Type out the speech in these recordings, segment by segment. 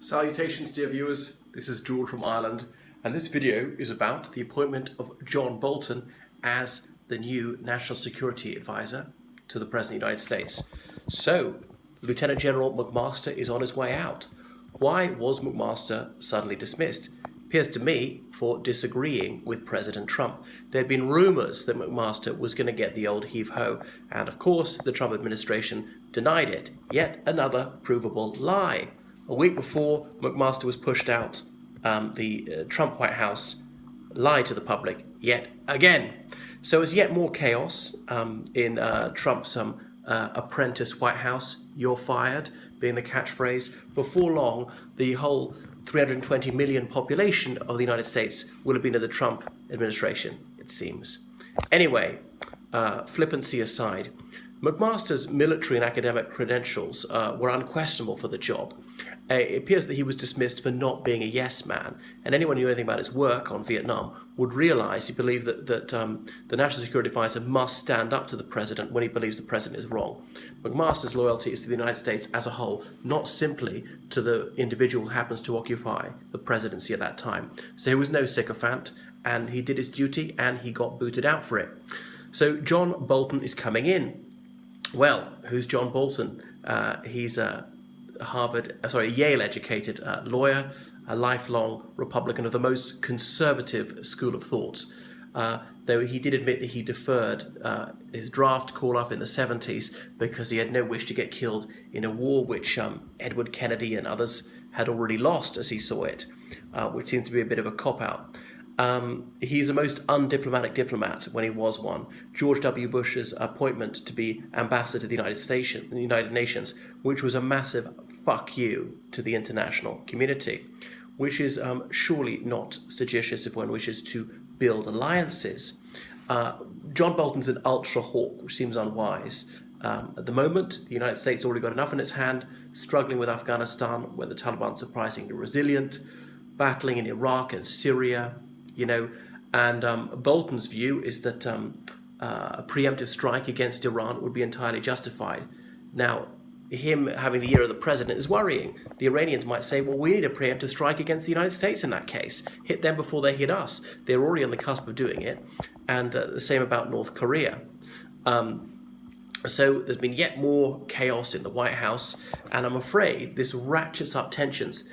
Salutations, dear viewers, this is George from Ireland, and this video is about the appointment of John Bolton as the new National Security Advisor to the President of the United States. So, Lieutenant General McMaster is on his way out. Why was McMaster suddenly dismissed? Appears to me for disagreeing with President Trump. There had been rumours that McMaster was going to get the old heave-ho, and of course the Trump administration denied it. Yet another provable lie. A week before McMaster was pushed out, the Trump White House lied to the public yet again. So as yet more chaos in Trump's apprentice White House, "You're fired," being the catchphrase. Before long, the whole 320 million population of the United States will have been in the Trump administration, it seems. Anyway, flippancy aside, McMaster's military and academic credentials were unquestionable for the job. It appears that he was dismissed for not being a yes man, and anyone who knew anything about his work on Vietnam would realize he believed that the National Security Advisor must stand up to the president when he believes the president is wrong. McMaster's loyalty is to the United States as a whole, not simply to the individual who happens to occupy the presidency at that time. So he was no sycophant, and he did his duty, and he got booted out for it. So John Bolton is coming in. Well, who's John Bolton? He's a Yale-educated lawyer, a lifelong Republican of the most conservative school of thought. Though he did admit that he deferred his draft call-up in the 70s because he had no wish to get killed in a war which Edward Kennedy and others had already lost, as he saw it, which seemed to be a bit of a cop-out. He's a most undiplomatic diplomat when he was one. George W. Bush's appointment to be ambassador to the United Nations, which was a massive fuck you to the international community, which is surely not suggestive if one wishes to build alliances. John Bolton's an ultra hawk, which seems unwise. At the moment, the United States already got enough in its hand, struggling with Afghanistan when the Taliban are surprisingly resilient, battling in Iraq and Syria, and Bolton's view is that a preemptive strike against Iran would be entirely justified. Now, him having the ear of the president is worrying. The Iranians might say, well, we need a preemptive strike against the United States in that case. Hit them before they hit us. They're already on the cusp of doing it. And the same about North Korea. So there's been yet more chaos in the White House, and I'm afraid this ratchets up tensions.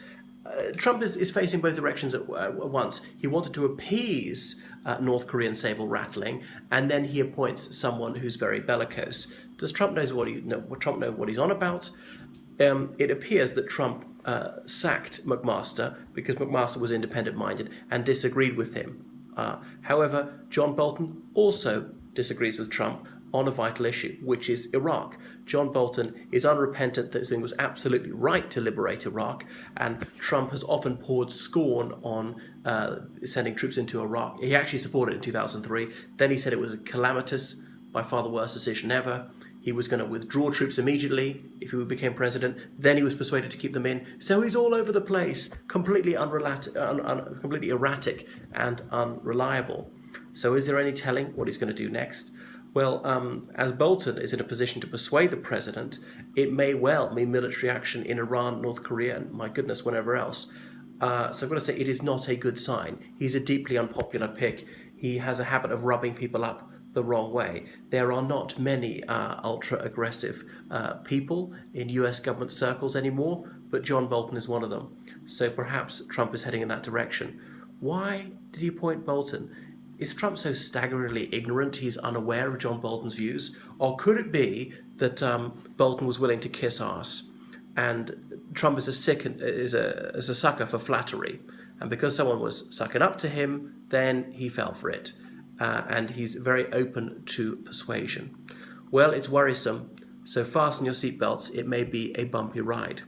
Trump is facing both directions at once. He wanted to appease North Korean saber rattling, and then he appoints someone who's very bellicose. Does Trump know what he's on about? It appears that Trump sacked McMaster because McMaster was independent-minded and disagreed with him. However, John Bolton also disagrees with Trump on a vital issue, which is Iraq. John Bolton is unrepentant that he was absolutely right to liberate Iraq, and Trump has often poured scorn on sending troops into Iraq. He actually supported it in 2003. Then he said it was a calamitous, by far the worst decision ever. He was going to withdraw troops immediately if he became president. Then he was persuaded to keep them in. So he's all over the place, completely completely erratic and unreliable. So is there any telling what he's going to do next? Well, as Bolton is in a position to persuade the president, it may well mean military action in Iran, North Korea, and my goodness, wherever else. So I've got to say, it is not a good sign. He's a deeply unpopular pick. He has a habit of rubbing people up the wrong way. There are not many ultra-aggressive people in US government circles anymore, but John Bolton is one of them. So perhaps Trump is heading in that direction. Why did he appoint Bolton? Is Trump so staggeringly ignorant he's unaware of John Bolton's views? Or could it be that Bolton was willing to kiss arse? And Trump is a sucker for flattery. And because someone was sucking up to him, then he fell for it. And he's very open to persuasion. Well, it's worrisome. So fasten your seatbelts. It may be a bumpy ride.